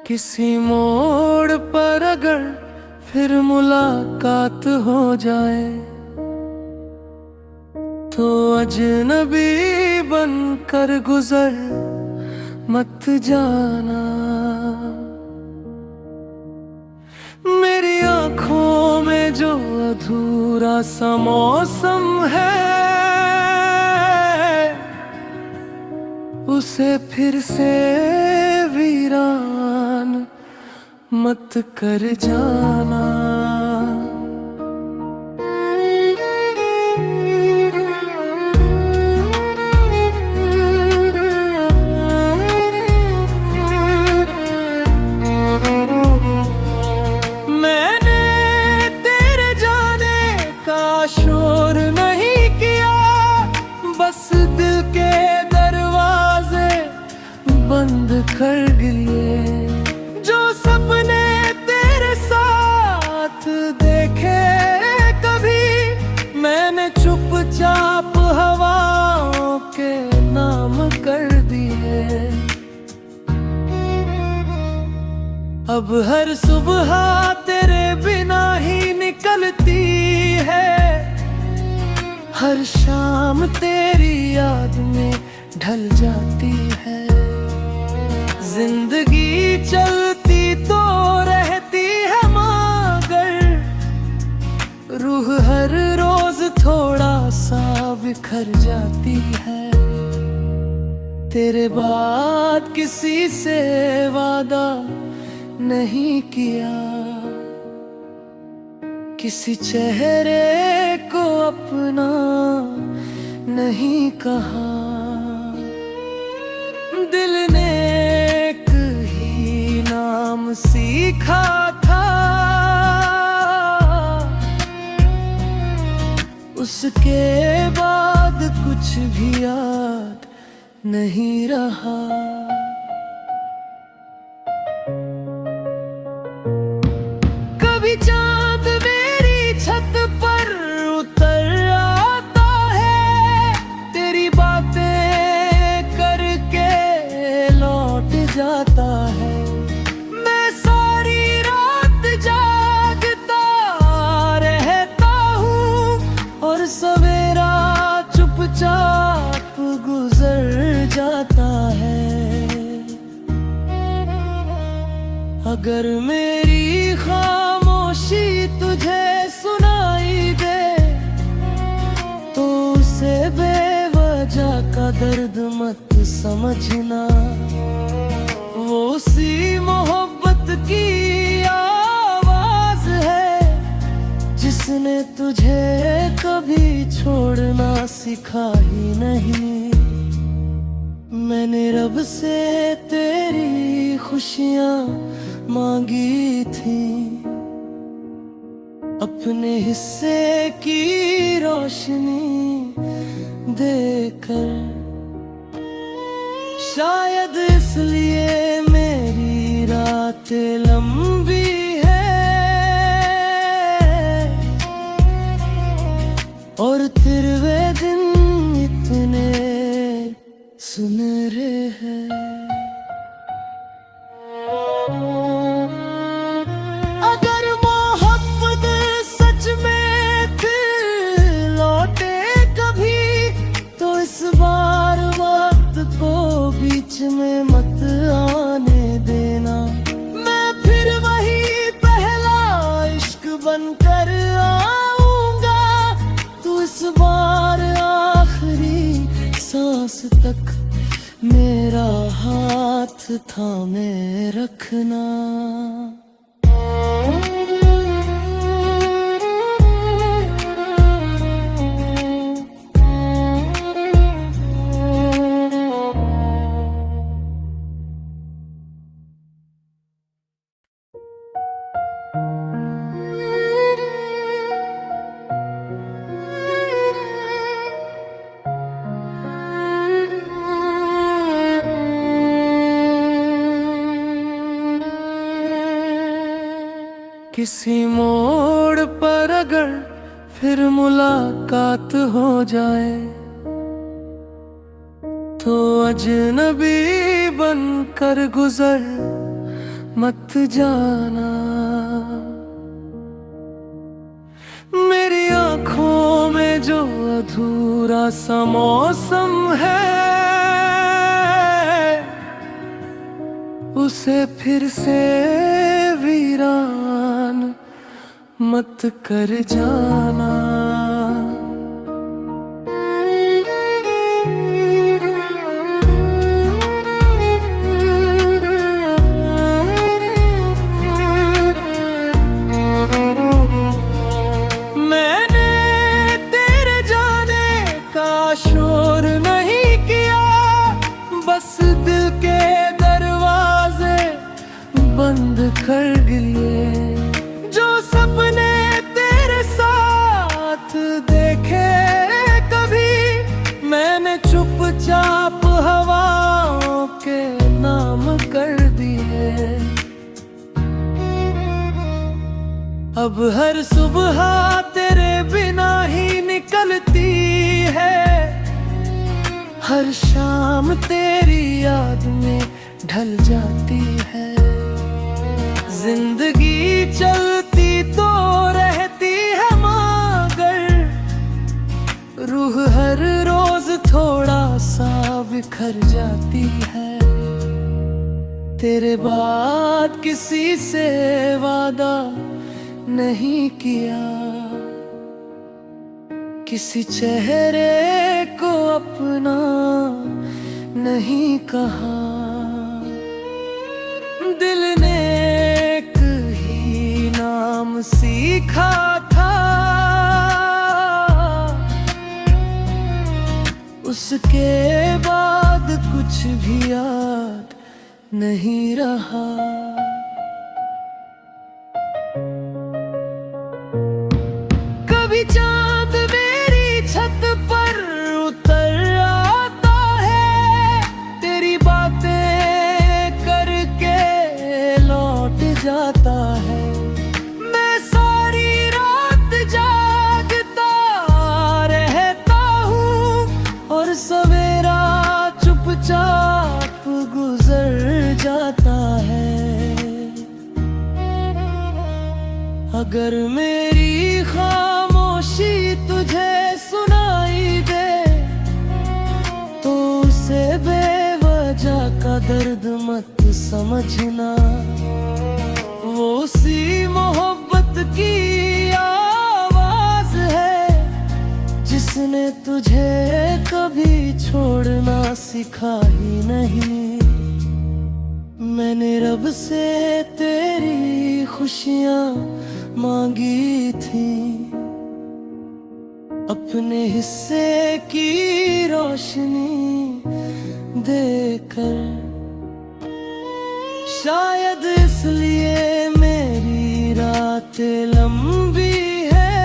किसी मोड़ पर अगर फिर मुलाकात हो जाए तो अजनबी बनकर गुजर मत जाना। मेरी आंखों में जो अधूरा सा मौसम है उसे फिर से वीरान मत कर जाना। मैंने तेरे जाने का शोर नहीं किया, बस दिल के दरवाजे बंद कर दिए। जो सपने तेरे साथ देखे कभी मैंने चुपचाप हवाओं के नाम कर दिए। अब हर सुबह तेरे बिना ही निकलती है, हर शाम तेरी याद में ढल जाती है। जिंदगी चलती तो रहती है मगर रूह हर रोज थोड़ा सा बिखर जाती है। तेरे बाद किसी से वादा नहीं किया, किसी चेहरे को अपना नहीं कहा। दिल ने एक ही नाम सीखा था, उसके बाद कुछ भी याद नहीं रहा। कभी चांद मेरी छत पर उतर आता है, तेरी बातें करके लौट जाता है। मैं सारी रात जागता रहता हूँ और सवेरा चुपचाप गुजर जाता है। अगर मेरी खामोशी तुझे सुनाई दे तो उसे बेवजह का दर्द मत समझना। वो उसी मोहब्बत की आवाज है जिसने तुझे कभी छोड़ना सिखा ही नहीं। मैंने रब से तेरी खुशियाँ मांगी थी, अपने हिस्से की रोशनी देकर। शायद इसलिए मेरी रातें लंबी है और तिरवे दिन इतने सुनहरे हैं। अगर मोहब्बत सच में फिर लौटे कभी तो इस बार वक्त को बीच में मत आने देना। मैं फिर वही पहला इश्क बनकर आऊंगा, तू इस बार आखिरी सांस तक मेरा हाथ थामे रखना। किसी मोड़ पर अगर फिर मुलाकात हो जाए तो अजनबी बनकर गुजर मत जाना। मेरी आंखों में जो अधूरा सा मौसम है, उसे फिर से वीरान मत कर जाना। मैंने तेरे जाने का शोर नहीं किया, बस दिल के दरवाजे बंद कर लिए। जो सपने तेरे साथ देखे कभी, मैंने चुपचाप हवाओं के नाम कर दिए। अब हर सुबह तेरे बिना ही निकलती है, हर शाम तेरी याद में ढल जाती है। जिंदगी चलती तो रहती है, मगर रूह हर रोज थोड़ा सा बिखर जाती है। तेरे बाद किसी से वादा नहीं किया, किसी चेहरे को अपना नहीं कहा। दिल ने एक ही नाम सीखा था, उसके बाद कुछ भी याद नहीं रहा। कभी चांद मेरी छत पर उतर आता है, तेरी बातें करके लौट जाता है। मैं सारी रात जागता रहता हूँ और सवेरा चुपचाप गुजर जाता है। अगर मेरी खामोशी तुझे सुनाई दे, तो उसे बेवजह का दर्द मत समझना। वो उसी मोहब्बत की आवाज है, जिसने तुझे कभी छोड़ना सिखा ही नहीं। मैंने रब से तेरी खुशियाँ मांगी थी, अपने हिस्से की रोशनी देकर। शायद इसलिए मेरी रातें लंबी है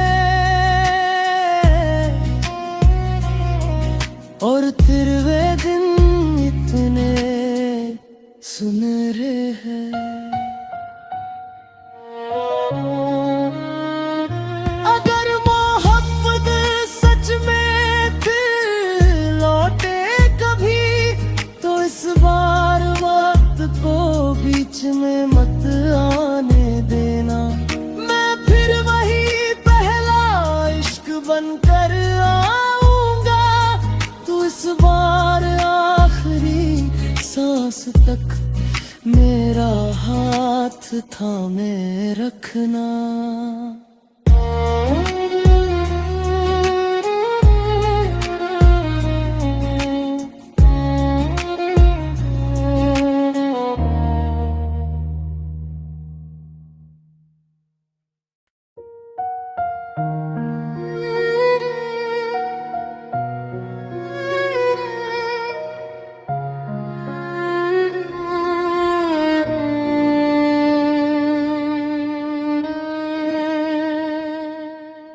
और तिरवे दिन इतने सुनहरे हैं। अगर मोहब्बत सच में फिर लौटे कभी, तो इस बार वक्त को बीच में मत आने देना। मैं फिर वही पहला इश्क बनकर आऊंगा, तू इस बार आखिरी सांस तक मेरा हाथ थामे रखना।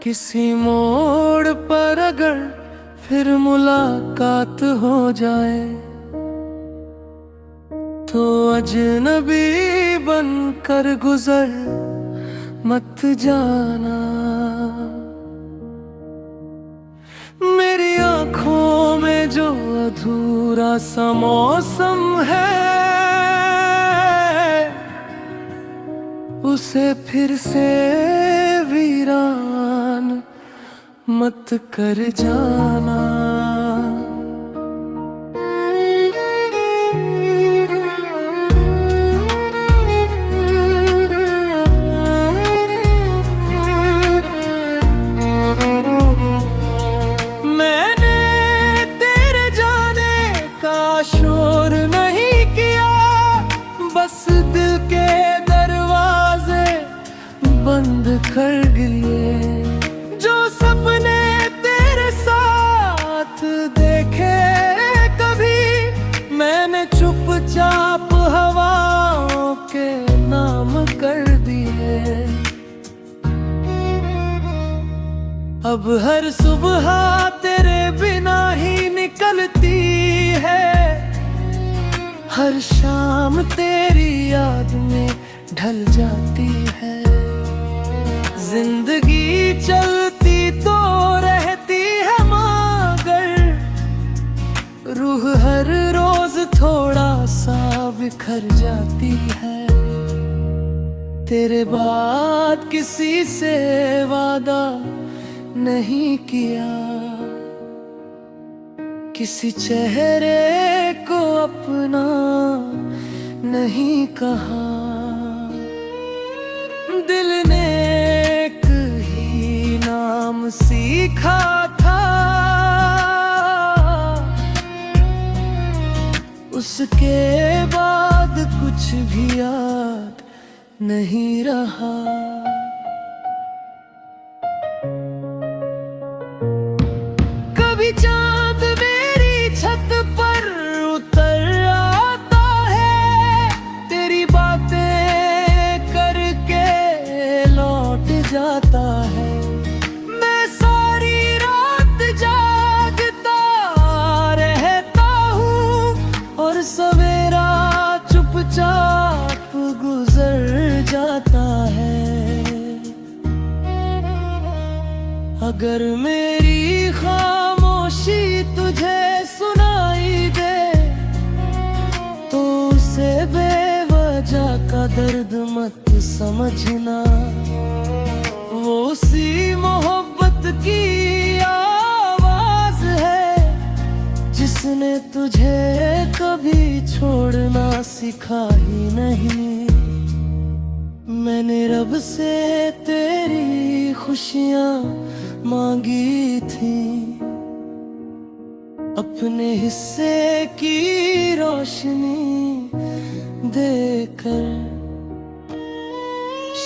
किसी मोड़ पर अगर फिर मुलाकात हो जाए, तो अजनबी बनकर गुजर मत जाना। मेरी आंखों में जो अधूरा सा मौसम है, उसे फिर से वीरान मत कर जाना। मैंने तेरे जाने का शोर नहीं किया, बस दिल के दरवाजे बंद कर लिए। जो सपने तेरे साथ देखे कभी, मैंने चुपचाप हवाओं के नाम कर दिए। अब हर सुबह तेरे बिना ही निकलती है, हर शाम तेरी याद में ढल जाती है। जिंदगी चलती तो रहती है मगर रूह हर रोज थोड़ा सा बिखर जाती है। तेरे बाद किसी से वादा नहीं किया, किसी चेहरे को अपना नहीं कहा। दिल ने एक ही नाम सीखा था, उसके बाद कुछ भी याद नहीं रहा। कभी चांद मेरी छत पर उतर आता है, तेरी बातें करके लौट जाता है। मैं सारी रात जागता रहता हूँ और सवेरा चुपचाप गुजर जाता है। अगर मेरी खामोशी तुझे सुनाई दे तो उसे बेवजह का दर्द मत समझना। वो उसी मोहब्बत की आवाज है जिसने तुझे कभी छोड़ना सिखाई नहीं। मैंने रब से तेरी खुशियाँ मांगी थी, अपने हिस्से की रोशनी देकर।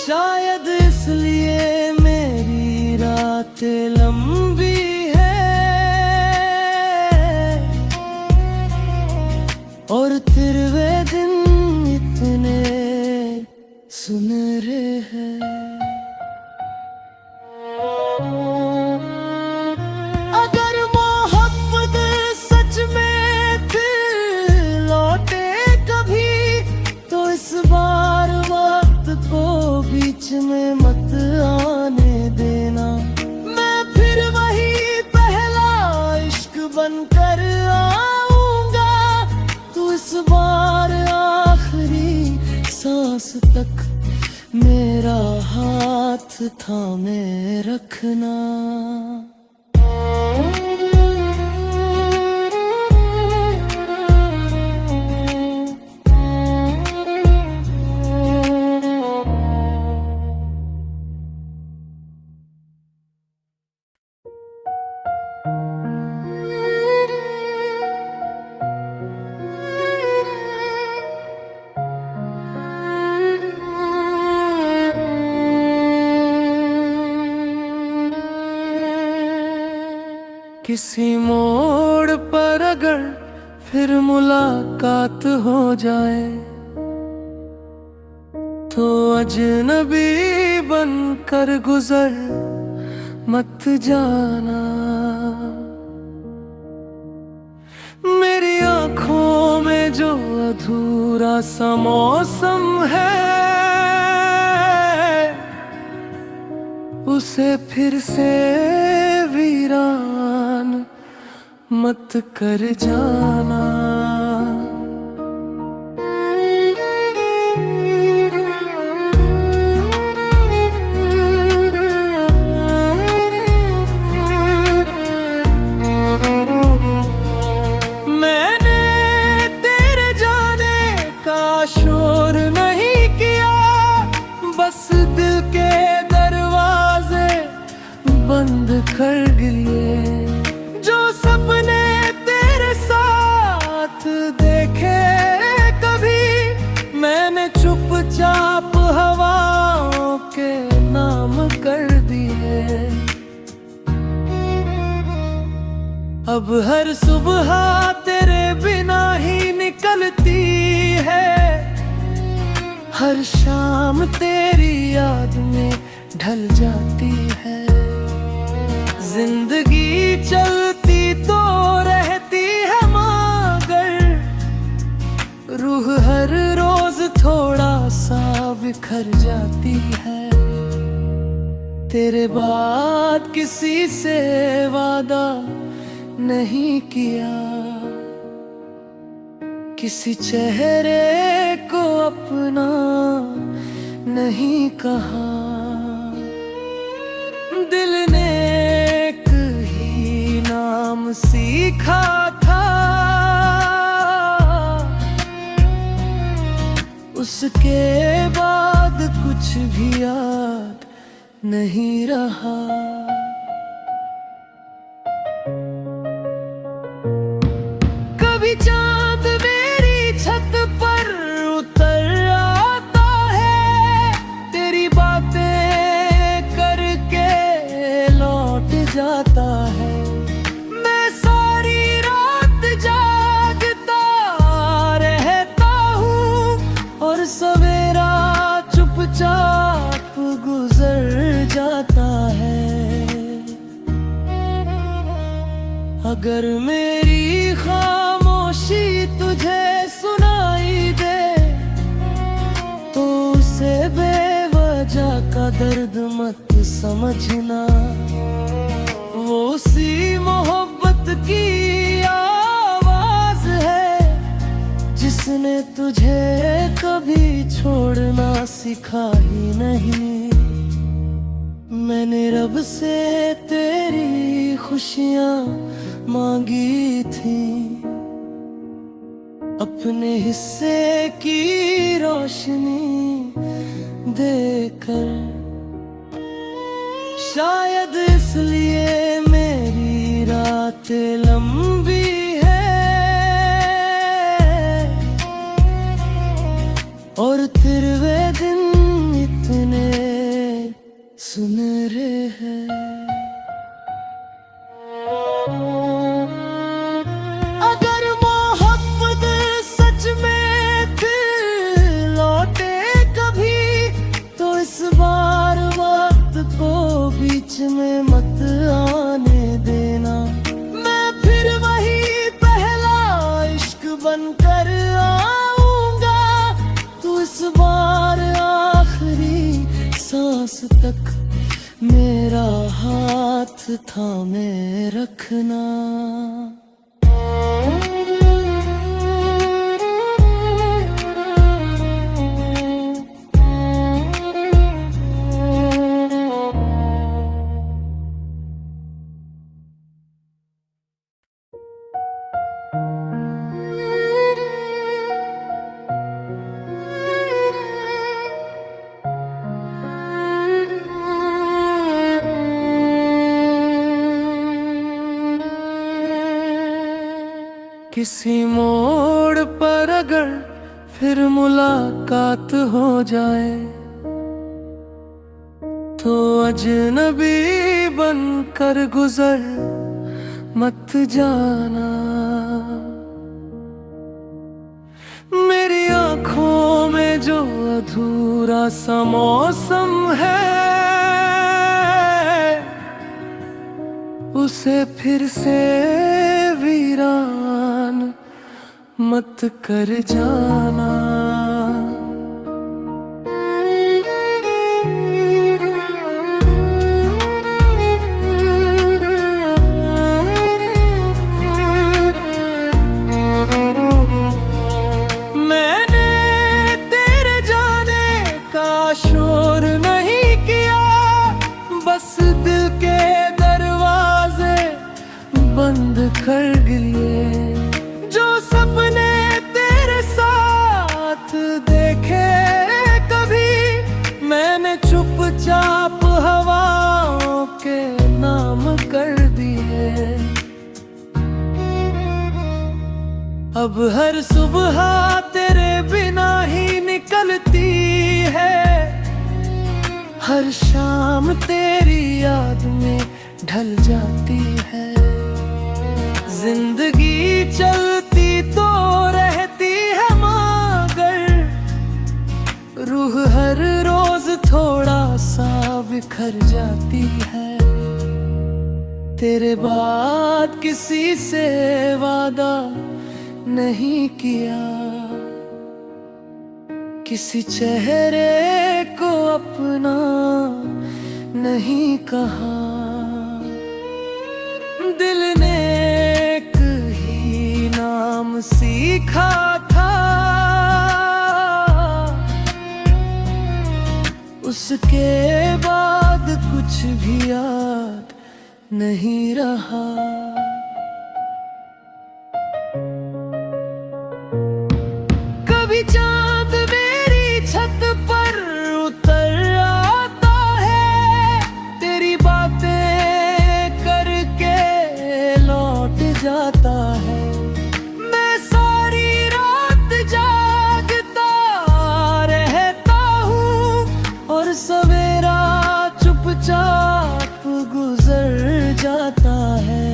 शायद इसलिए मेरी रातें लंबी है और तेरे दिन इतने सुनहरे हैं। अगर मोहब्बत सच में फिर लौटे कभी, तो इस बार वक्त को बीच में मत आने देना। मैं फिर वही पहला इश्क बनकर आऊंगा, तू इस बार आखिरी सांस तक मेरा हाथ थामे रखना। किसी मोड़ पर अगर फिर मुलाकात हो जाए तो अजनबी बनकर गुजर मत जाना। मेरी आँखों में जो अधूरा सा मौसम है उसे फिर से वीरान मत कर जाना। शोर नहीं किया, बस दिल के दरवाजे बंद कर लिए। जो सपने तेरे साथ देखे कभी, मैंने चुपचाप हवाओं के नाम कर दिए। अब हर सुबह तेरे बिना ही निकलती है, हर शाम तेरी याद में ढल जाती है। जिंदगी चलती तो रहती है मगर रूह हर रोज थोड़ा सा बिखर जाती है। तेरे बाद किसी से वादा नहीं किया, किसी चेहरे को अपना नहीं कहा। दिल ने एक ही नाम सीखा था, उसके बाद कुछ भी याद नहीं रहा। कभी चांद मेरी छत पर उतर आता है, तेरी बातें करके लौट जाता है। मैं सारी रात जागता रहता हूँ और सवेरा चुपचाप गुजर जाता है। अगर मेरी खामोशी तुझे सुनाई दे, तो उसे बेवजह का दर्द मत समझना। वो उसी मोहब्बत की आवाज है जिसने तुझे कभी छोड़ना सिखा ही नहीं। मैंने रब से तेरी खुशियाँ मांगी थी, अपने हिस्से की रोशनी देकर। शायद इसलिए मेरी रातें लंबी है और तिरवे दिन इतने सुनहरे हैं। अगर मोहब्बत सच में फिर लौटे कभी, तो इस बार वक्त को बीच में मत आने देना। मैं फिर वही पहला इश्क बनकर आऊंगा, तू इस बार आखिरी सांस तक मेरा हाथ थामे रखना। किसी मोड़ पर अगर फिर मुलाकात हो जाए, तो अजनबी बनकर गुजर मत जाना। मेरी आँखों में जो अधूरा सा मौसम है, उसे फिर से वीरान मत कर जाना। मैंने तेरे जाने का शोर नहीं किया, बस दिल के दरवाजे बंद कर लिए। जो सपने तेरे साथ अब हर सुबह तेरे बिना ही निकलती है, हर शाम तेरी याद में ढल जाती है। जिंदगी चलती तो रहती है मगर रूह हर रोज थोड़ा सा बिखर जाती है। तेरे बाद किसी से वादा नहीं किया, किसी चेहरे को अपना नहीं कहा। दिल ने एक ही नाम सीखा था, उसके बाद कुछ भी याद नहीं रहा। कभी चांद मेरी छत पर उतर आता है, तेरी बातें करके लौट जाता है। मैं सारी रात जागता रहता हूँ और सवेरा चुपचाप गुजर जाता है।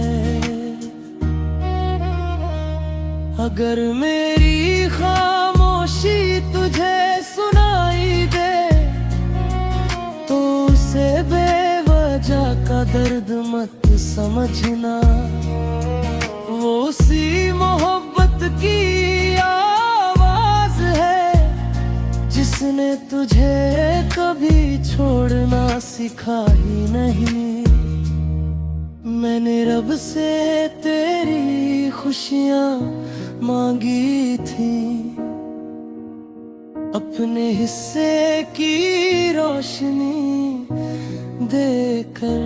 अगर मेरी खामोशी तुझे सुनाई दे तो उसे बेवजह का दर्द मत समझना। वो उसी मोहब्बत की आवाज है जिसने तुझे कभी छोड़ना सिखा ही नहीं। मैंने रब से तेरी खुशियाँ मांगी थी, अपने हिस्से की रोशनी देकर।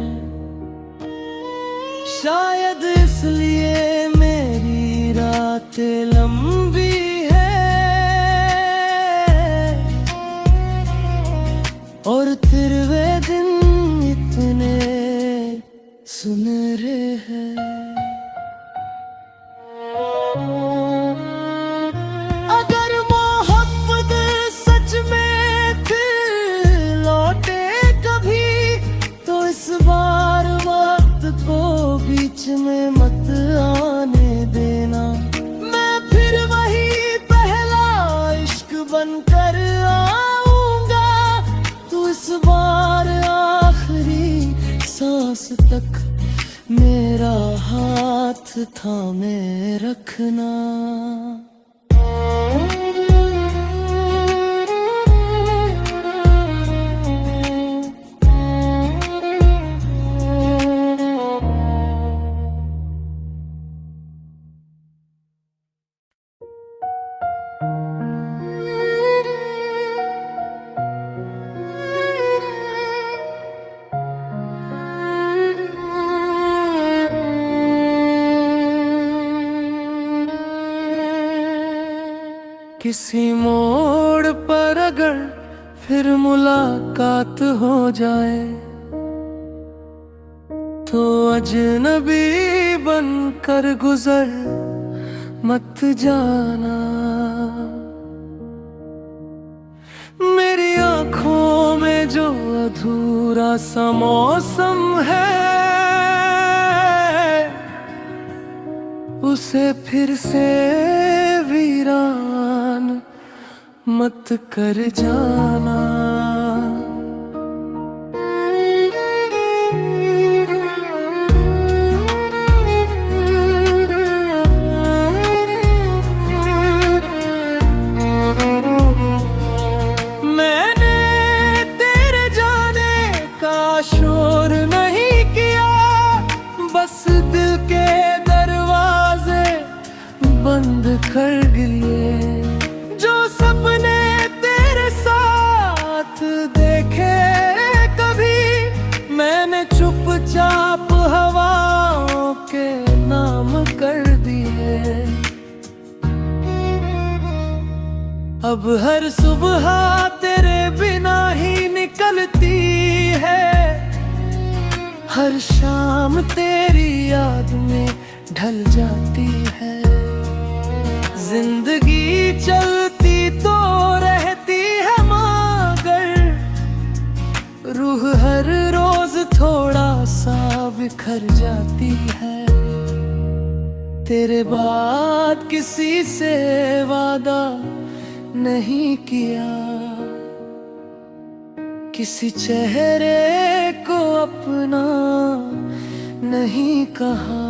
शायद इसलिए मेरी रातें लंबी है और तिरवे दिन इतने सुनहरे हैं। अगर मोहब्बत सच में फिर लौटे कभी तो इस बार वक्त को बीच में मत आने देना। मैं फिर वही पहला इश्क बनकर आऊंगा, तू इस बार आखिरी सांस तक मेरा हाथ थामे रखना। किसी मोड़ पर अगर फिर मुलाकात हो जाए तो अजनबी बनकर गुजर मत जाना। मेरी आँखों में जो अधूरा सा मौसम है उसे फिर से वीरान मत कर जाना। मैंने तेरे जाने का शोर नहीं किया, बस दिल के दरवाजे बंद कर लिए। जो सपने तेरे साथ देखे कभी मैंने चुपचाप हवाओं के नाम कर दिए। अब हर सुबह तेरे बिना ही निकलती है, हर शाम तेरी याद में ढल जाती है। जिंदगी चलती तो रहती है मगर रूह हर रोज थोड़ा सा बिखर जाती है। तेरे बाद किसी से वादा नहीं किया, किसी चेहरे को अपना नहीं कहा।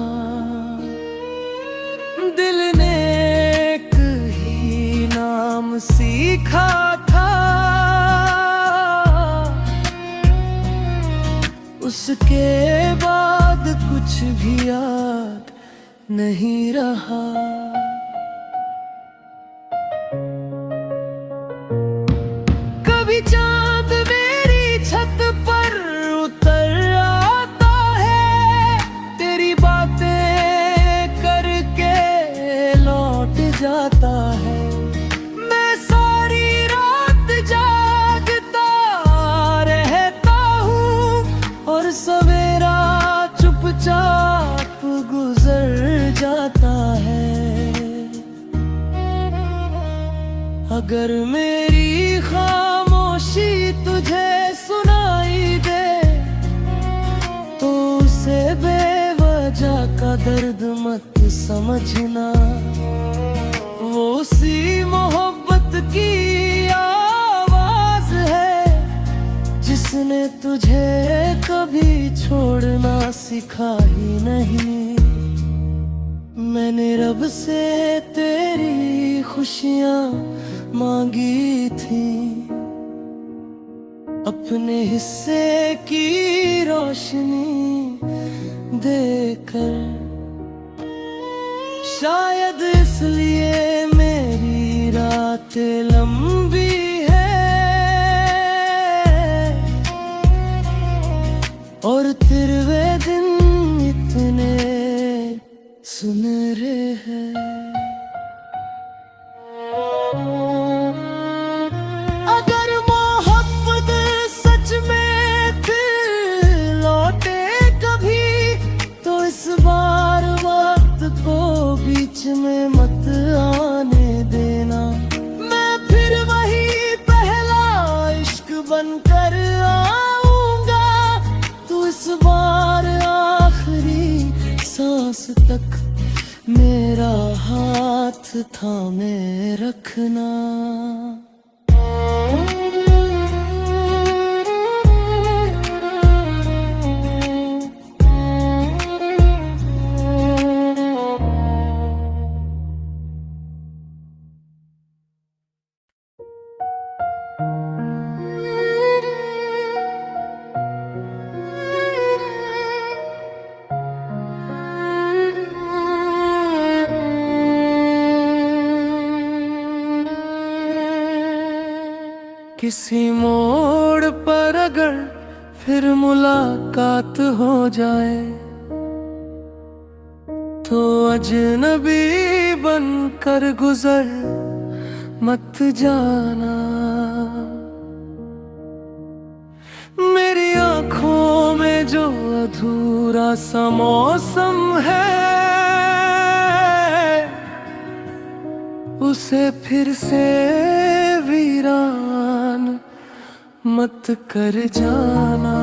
दिल ने एक ही नाम सीखा था, उसके बाद कुछ भी याद नहीं रहा। कभी चांद मेरी छत पर उतर आता है, तेरी बातें करके लौट जाता है। मैं सारी रात जागता रहता हूँ और सवेरा चुपचाप गुजर जाता है। अगर मेरी खामोशी तुझे सुनाई दे तो उसे बेवजह का दर्द मत समझना। वो उसी मोहब्बत की आवाज है जिसने तुझे कभी छोड़ना सिखा ही नहीं। मैंने रब से तेरी खुशियाँ मांगी थी, अपने हिस्से की रोशनी देकर। शायद इसलिए मेरी रातें लंबी है और तिरवे दिन इतने सुनहरे हैं। अगर मोहब्बत सच में फिर लौटे कभी तो इस बार वक्त को बीच में मत आने देना। मैं फिर वही पहला इश्क बनकर आऊंगा, तू इस बार आखिरी सांस तक मेरा हाथ थामे रखना। किसी मोड़ पर अगर फिर मुलाकात हो जाए तो अजनबी बनकर गुजर मत जाना। मेरी आंखों में जो अधूरा सा मौसम है उसे फिर से वीरान मत कर जाना।